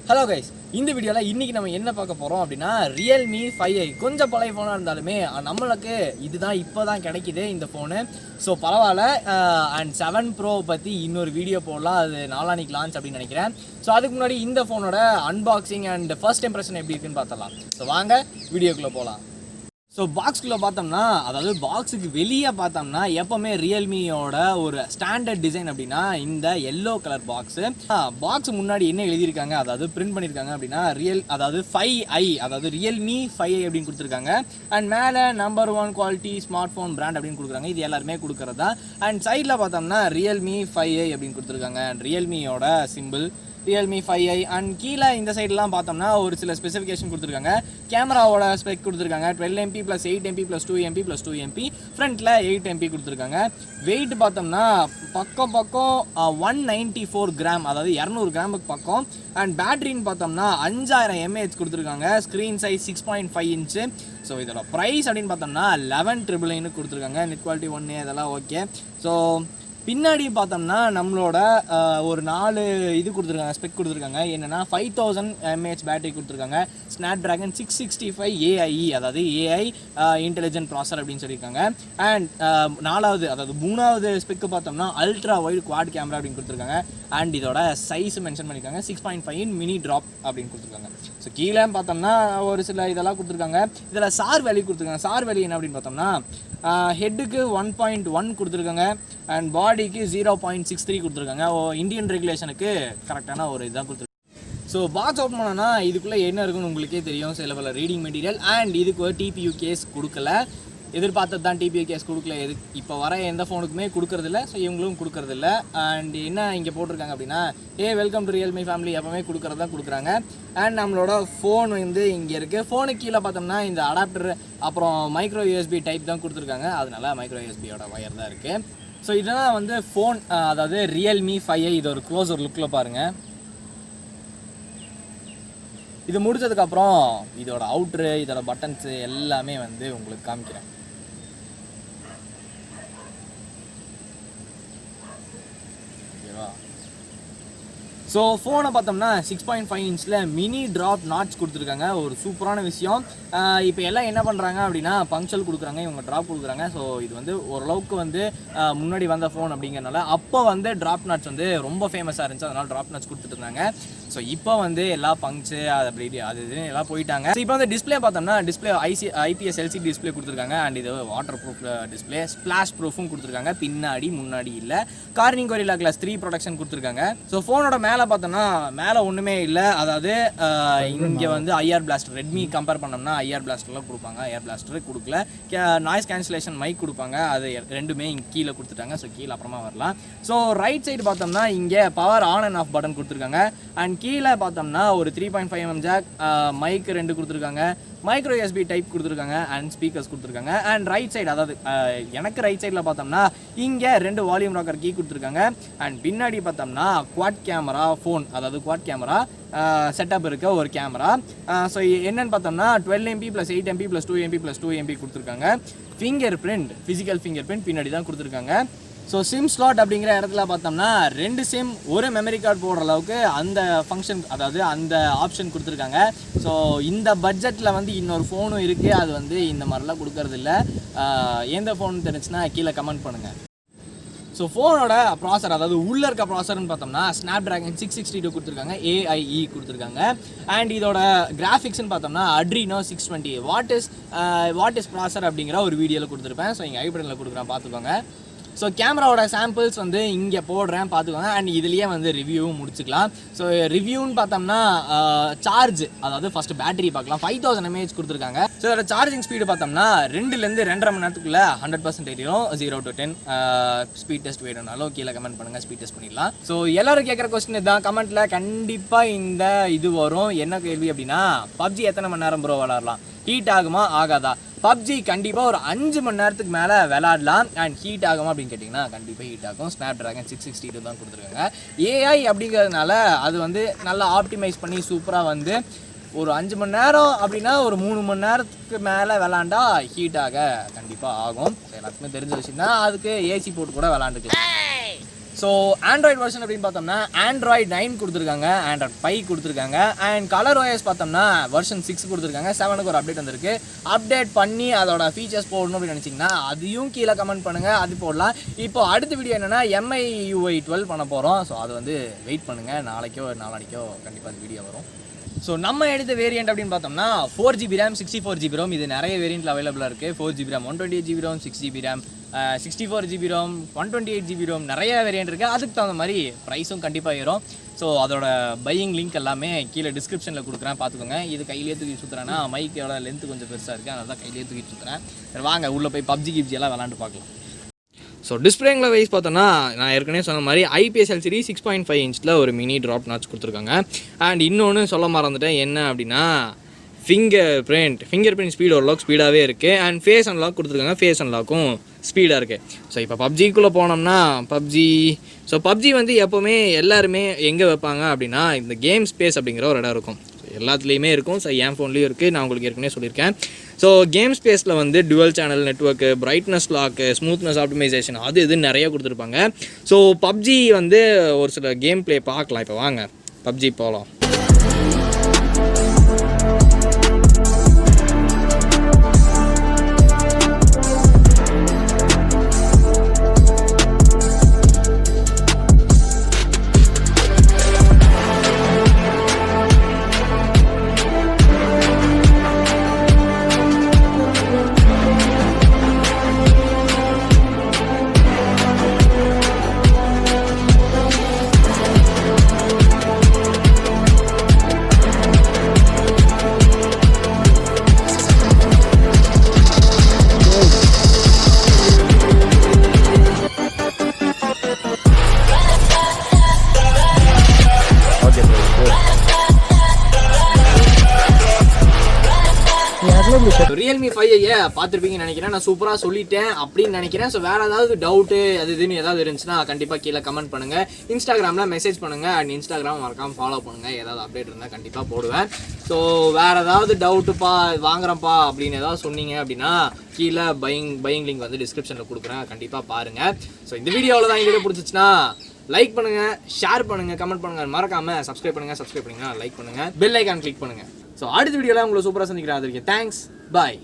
Hello guys, இந்த வீடியோவில் இன்றைக்கி நம்ம என்ன பார்க்க போகிறோம் அப்படின்னா Realme 5i. கொஞ்சம் பழைய ஃபோனாக இருந்தாலுமே நம்மளுக்கு இதுதான் இப்போ தான் கிடைக்கிது இந்த ஃபோனு. ஸோ பரவாயில்ல. அண்ட் 7 Pro பற்றி இன்னொரு வீடியோ போடலாம், அது நாளானிக்கு லான்ச் அப்படின்னு நினைக்கிறேன். ஸோ அதுக்கு முன்னாடி இந்த ஃபோனோட அன்பாக்சிங் அண்ட் ஃபர்ஸ்ட் இம்ப்ரெஷன் எப்படி இருக்குன்னு பார்த்தலாம். ஸோ வாங்க வீடியோக்குள்ளே போகலாம். ஸோ பாக்ஸ்குள்ளே பார்த்தோம்னா, அதாவது பாக்ஸுக்கு வெளியே பார்த்தோம்னா எப்போவுமே ரியல்மியோட ஒரு ஸ்டாண்டர்ட் டிசைன் அப்படின்னா இந்த எல்லோ கலர் பாக்ஸு. பாக்ஸ் முன்னாடி என்ன எழுதியிருக்காங்க, அதாவது பிரிண்ட் பண்ணியிருக்காங்க அப்படின்னா அதாவது 5i, அதாவது Realme 5i அப்படின்னு கொடுத்துருக்காங்க. அண்ட் மேலே number 1 quality smart phone brand அப்படின்னு கொடுக்குறாங்க. இது எல்லாருமே கொடுக்குறது தான். அண்ட் சைடில் பார்த்தோம்னா Realme 5i அப்படின்னு கொடுத்துருக்காங்க. அண்ட் ரியல்மியோட சிம்பிள் Realme 5i. அண்ட் கீழே இந்த சைட்லாம் பார்த்தோம்னா ஒரு சில ஸ்பெசிஃபிகேஷன் கொடுத்துருக்காங்க. கேமராவோட ஸ்பெக் கொடுத்துருக்காங்க. 12MP + 8MP + 2MP + 2MP. ஃப்ரண்ட்டில் 8MP கொடுத்துருக்காங்க. வெயிட் பார்த்தோம்னா பக்கம் 194 கிராம், அதாவது 200 கிராமுக்கு பக்கம். அண்ட் பேட்டரின்னு பார்த்தோம்னா 5000 mAh கொடுத்துருக்காங்க. Screen size 6.5 inch. ஸோ இதோட ப்ரைஸ் அப்படின்னு பார்த்தோம்னா 11,999 கொடுத்துருக்காங்க. நெட் குவாலிட்டி 1 இதெல்லாம் ஓகே. ஸோ பின்னாடி பார்த்தோம்னா நம்மளோட ஒரு 4 இது கொடுத்துருக்காங்க, ஸ்பெக் கொடுத்துருக்காங்க. என்னென்னா 5000 mAh பேட்டரி கொடுத்துருக்காங்க. Snapdragon 665 AI, அதாவது AI இன்டெலிஜென்ட் ப்ராசர் அப்படின்னு சொல்லியிருக்காங்க. அண்ட் மூணாவது ஸ்பெக்கு பார்த்தோம்னா அல்ட்ரா வைட் குவாட் கேமரா அப்படின்னு கொடுத்துருக்காங்க. அண்ட் இதோட சைஸ் மென்ஷன் பண்ணியிருக்காங்க 6.5 மினி ட்ராப் அப்படின்னு கொடுத்துருக்காங்க. ஸோ கீழே பார்த்தோம்னா ஒரு சில இதெல்லாம் கொடுத்துருக்காங்க. இதில் சார் வேல்யூ கொடுத்துருக்காங்க. சார் வேல்யூ என்ன அப்படின்னு பார்த்தோம்னா ஹெட்டுக்கு 1.1 கொடுத்துருக்காங்க. அண்ட் பாடிக்கு 0.63 கொடுத்துருக்காங்க. இந்தியன் ரெகுலேஷனுக்கு கரெக்டான ஒரு இதுதான் கொடுத்துருக்காங்க. ஸோ பாக்ஸ் ஓப்பன் பண்ணோன்னா இதுக்குள்ளே என்ன இருக்குன்னு உங்களுக்கே தெரியும். சில பல ரீடிங் மெட்டீரியல். அண்ட் இதுக்கு ஒரு டிபியூ கேஸ் கொடுக்கல. எதிர்பார்த்தது தான் டிபியூ கேஸ் கொடுக்கல. இப்போ வர எந்த ஃபோனுக்குமே கொடுக்கறதில்ல. ஸோ இவங்களும் கொடுக்கறதில்ல. அண்ட் என்ன இங்கே போட்டிருக்காங்க அப்படின்னா வெல்கம் டு Realme ஃபேமிலி, எப்போவுமே கொடுக்குறது தான் கொடுக்குறாங்க. அண்ட் நம்மளோட ஃபோன் வந்து இங்கே இருக்குது. ஃபோனுக்கு கீழே பார்த்தோம்னா இந்த அடாப்டர் அப்புறம் மைக்ரோ யூஎஸ்பி டைப் தான் கொடுத்துருக்காங்க. அதனால மைக்ரோ யூஎஸ்பியோட வயர் தான் இருக்குது. ஸோ இதெல்லாம் வந்து ஃபோன், அதாவது Realme 5i. இது ஒரு க்ளோஸர் லுக்கில் பாருங்கள். இது முடிச்சதுக்கப்புறம் இதோட அவுட்ரு, இதோட பட்டன்ஸு எல்லாமே வந்து உங்களுக்கு காமிக்கிறேன். ஓகேவா? ஸோ ஃபோனை பார்த்தோம்னா 6.5 இன்ச்சில் மினி ட்ராப் நாட்ச் கொடுத்துருக்காங்க. ஒரு சூப்பரான விஷயம். இப்போ எல்லாம் என்ன பண்ணுறாங்க அப்படின்னா பங்க்சுவல் கொடுக்குறாங்க, இவங்க ட்ராப் கொடுக்குறாங்க. ஸோ இது வந்து ஓரளவுக்கு வந்து முன்னாடி வந்த ஃபோன் அப்படிங்கிறனால அப்போ வந்து ட்ராப் நாட்ச் வந்து ரொம்ப ஃபேமஸாக இருந்துச்சு. அதனால் ட்ராப் நாட்ச் கொடுத்துட்டு இருந்தாங்க. ஸோ இப்போ வந்து எல்லா பங்க்ஸு அப்படி அது இதுன்னு எல்லாம் போயிட்டாங்க. ஸோ இப்போ வந்து டிஸ்பிளே பார்த்தோம்னா டிஸ்பிளே IPS LCD டிஸ்பிளே கொடுத்துருக்காங்க. அண்ட் இது வாட்டர் ப்ரூஃப் டிஸ்பிளே, ஸ்பிளாஷ் ப்ரூஃபும் கொடுத்துருக்காங்க. பின்னாடி முன்னாடி இல்லை. கார்னிங் கொரில்லா கிளாஸ் 3 ப்ரொடெக்ஷன் கொடுத்துருக்காங்க. ஸோ ஃபோனோட மேலே பார்த்தோம்னா மேலே ஒன்றுமே இல்லை. அதாவது இங்கே வந்து IR பிளாஸ்டர், ரெட்மி கம்பேர் பண்ணோம்னா IR பிளாஸ்டர்லாம் கொடுப்பாங்க. IR பிளாஸ்டர் கொடுக்கல. நாய்ஸ் கேன்சலேஷன் மைக் கொடுப்பாங்க. அது ரெண்டுமே இங்கே கீழே கொடுத்துட்டாங்க. ஸோ கீழே அப்புறமா வரலாம். ஸோ ரைட் சைடு பார்த்தோம்னா இங்கே power on and off button கொடுத்துருக்காங்க. அண்ட் கீழே பார்த்தோம்னா ஒரு 3.5mm ஜாக், மைக் 2 கொடுத்துருக்காங்க. மைக்ரோ USB டைப் கொடுத்துருக்காங்க. அண்ட் ஸ்பீக்கர்ஸ் கொடுத்துருக்காங்க. அண்ட் ரைட் சைடு, அதாவது எனக்கு ரைட் சைடில் பார்த்தோம்னா இங்கே 2 வால்யூம் ராக்கர் கீ கொடுத்துருக்காங்க. அண்ட் பின்னாடி பார்த்தோம்னா குவாட் கேமரா ஃபோன், அதாவது குவாட் கேமரா செட்டப் இருக்க ஒரு கேமரா. ஸோ என்னென்னு பார்த்தோம்னா 12MP + 8MP + 2MP + 2MP கொடுத்துருக்காங்க. Finger print, physical finger print பின்னாடி தான் கொடுத்துருக்காங்க. ஸோ சிம் ஸ்லாட் அப்படிங்கிற இடத்துல பார்த்தோம்னா 2 சிம் ஒரு மெமரி கார்டு போடுற அளவுக்கு அந்த ஃபங்க்ஷன், அதாவது அந்த ஆப்ஷன் கொடுத்துருக்காங்க. ஸோ இந்த பட்ஜெட்டில் வந்து இன்னொரு ஃபோனும் இருக்குது. அது வந்து இந்த மாதிரிலாம் கொடுக்கறதில்ல. எந்த ஃபோன் தெரிஞ்சுன்னா கீழே கமெண்ட் பண்ணுங்கள். ஸோ ஃபோனோட ப்ராசர், அதாவது உள்ளே இருக்க ப்ராசர்னு பார்த்தோம்னா Snapdragon 662 கொடுத்துருக்காங்க. AIE கொடுத்துருக்காங்க. அண்ட் இதோட கிராஃபிக்ஸ்னு பார்த்தோம்னா Adreno 620. வாட் இஸ் ப்ராசர் அப்படிங்கிற ஒரு வீடியோவில் கொடுத்துருப்பேன். ஸோ இங்கே ஐபட்டனில் கொடுக்குறேன், பார்த்துக்கோங்க. ஸோ கேமராவோட சாம்பிள்ஸ் வந்து இங்கே போடுறேன், பார்த்துக்கோங்க. அண்ட் இதுலேயே வந்து ரிவ்யூவும் முடிச்சுக்கலாம். ஸோ ரிவ்யூன்னு பார்த்தோம்னா சார்ஜ், அதாவது ஃபஸ்ட்டு பேட்டரி பார்க்கலாம். 5000 mAh கொடுத்துருக்காங்க. ஸோ இதோட சார்ஜிங் ஸ்பீடு பார்த்தோம்னா 2லேருந்து 2.5 மணி நேரத்துக்குள்ளே 100% ஏறிடும். 0 to 10 ஸ்பீட் டெஸ்ட் வேணும்னாலும் கீழே கமெண்ட் பண்ணுங்கள், ஸ்பீட் டெஸ்ட் பண்ணிடலாம். ஸோ எல்லோரும் கேட்குற கொஸ்டின் இதுதான். கமெண்ட்டில் கண்டிப்பாக இந்த இது வரும். என்ன கேள்வி அப்படின்னா PUBG எத்தனை மணி நேரம் ப்ரோ விளாட்லாம், ஹீட் ஆகுமா ஆகாதா? PUBG கண்டிப்பாக ஒரு 5 மணி நேரத்துக்கு மேலே விளாடலாம். அண்ட் ஹீட் ஆகுமா அப்படின்னு கேட்டிங்கன்னா கண்டிப்பாக ஹீட் ஆகும். Snapdragon 662 தான் கொடுத்துருக்காங்க. AI அப்படிங்கிறதுனால அது வந்து நல்லா ஆப்டிமைஸ் பண்ணி சூப்பராக வந்து ஒரு 5 மணி நேரம் அப்படின்னா ஒரு 3 மணி நேரத்துக்கு மேலே விளாண்டா ஹீட் ஆக கண்டிப்பாக ஆகும். எல்லாத்துக்குமே தெரிஞ்ச விஷயம் தான். அதுக்கு AC போட்டு கூட விளாண்டுக்கலாம். ஸோ ஆண்ட்ராய்டு வெர்ஷன் அப்படின்னு பார்த்தோம்னா ஆண்ட்ராய்டு 9 கொடுத்துருக்காங்க, ஆண்ட்ராய்டு 5 கொடுத்துருக்காங்க. அண்ட் கலர் OS பார்த்தோம்னா வெர்ஷன் 6 கொடுத்துருக்காங்க. 7க்கு ஒரு அப்டேட் வந்திருக்கு. அப்டேட் பண்ணி அதோட ஃபீச்சர்ஸ் போடணும் அப்படின்னு நினச்சிங்கன்னா அதையும் கீழே கமெண்ட் பண்ணுங்கள், அது போடலாம். இப்போ அடுத்த வீடியோ என்னென்னா MIUI 12 பண்ண போகிறோம். ஸோ அது வந்து வெயிட் பண்ணுங்கள், நாளைக்கோ நாளானிக்கோ கண்டிப்பாக அந்த வீடியோ வரும். ஸோ நம்ம எடுத்த வேரியண்ட் அப்படின்னு பார்த்தோம்னா 4GB RAM 64GB ROM. இது நிறைய வேரியண்ட்டில் அவைலபிளாக இருக்குது. 4GB RAM 128GB ROM, 6GB RAM 64GB ROM, 128GB ROM, நிறைய வேரியண்ட் இருக்குது. அதுக்கு தகுந்த மாதிரி ப்ரைஸும் கண்டிப்பாக ஏறும். ஸோ அதோட பையிங் லிங்க் எல்லாமே கீழே டிஸ்கிரிப்ஷனில் கொடுக்குறேன், பார்த்துக்கோங்க. இது கையிலே தூக்கி சுற்றுறேன்னா மைக்கோட லென்த்து கொஞ்சம் பெருசாக இருக்குது, அதனால தான் கையிலே தூக்கி சுற்றுறேன். சரி வாங்க உள்ளே போய் PUBG எல்லாம் விளாண்டு பார்க்கலாம். ஸோ டிஸ்பிளேங்கில் வைஸ் பார்த்தோன்னா நான் ஏற்கனவே சொன்ன மாதிரி IPS LCD 6.5 இன்ச்சில் ஒரு மினி ட்ராப் நாட்ச் கொடுத்துருக்காங்க. அண்ட் இன்னொன்று சொல்ல மறந்துட்டேன், என்ன அப்படின்னா ஃபிங்கர் பிரிண்ட் ஸ்பீடு ஓரளவுக்கு ஸ்பீடாகவே இருக்குது. அண்ட் ஃபேஸ் அன்லாக் கொடுத்துருக்காங்க, ஃபேஸ் அன்லாக்கும் ஸ்பீடாக இருக்குது. ஸோ இப்போ PUBGக்குள்ளே போனோம்னா PUBG வந்து எப்போவுமே எல்லாருமே எங்கே வைப்பாங்க அப்படின்னா இந்த கேம் ஸ்பேஸ் அப்படிங்கிற ஒரு இடம் இருக்கும். எல்லாத்துலேயுமே இருக்கும். ஸோ என் ஃபோன்லேயும் இருக்குது, நான் உங்களுக்கு ஏற்கனவே சொல்லியிருக்கேன். ஸோ கேம் ஸ்பேஸில் வந்து dual channel network, brightness lock, smoothness optimisation அது இதுன்னு நிறைய கொடுத்துருப்பாங்க. ஸோ PUBG வந்து ஒரு சில கேம் ப்ளே பார்க்கலாம். இப்போ வாங்க PUBG போகலாம். Realme 5 பார்த்துருப்பீங்கன்னு நினைக்கிறேன். நான் சூப்பராக சொல்லிட்டேன் அப்படின்னு நினைக்கிறேன். ஸோ வேறு ஏதாவது டவுட்டு அது இதுன்னு ஏதாவது இருந்துச்சுன்னா கண்டிப்பாக கீழே கமெண்ட் பண்ணுங்கள், இன்ஸ்டாகிராமில் மெசேஜ் பண்ணுங்கள். அண்ட் இன்ஸ்டாகிராம் மறக்காமல் ஃபாலோ பண்ணுங்கள், ஏதாவது அப்டேட் இருந்தால் கண்டிப்பாக போடுவேன். ஸோ வேறு ஏதாவது டவுட்டுப்பா வாங்குறேன்ப்பா அப்படின்னு ஏதாவது சொன்னீங்க அப்படின்னா கீழே பையிங் லிங்க் வந்து டிஸ்கிரிப்ஷனில் கொடுக்குறேன், கண்டிப்பாக பாருங்கள். ஸோ இந்த வீடியோவில் தான் வீடியோ பிடிச்சிச்சுன்னா லைக் பண்ணுங்கள், ஷேர் பண்ணுங்கள், கமெண்ட் பண்ணுங்கள், மறக்காமல் சப்ஸ்கிரைப் பண்ணுங்கன்னா லைக் பண்ணுங்கள், பெல் ஐக்கான் கிளிக் பண்ணுங்கள். ஸோ அடுத்த வீடியோவில் உங்களை சூப்பராக சந்திக்கிறேன். அது வரைக்கும் தேங்க்ஸ், பாய்.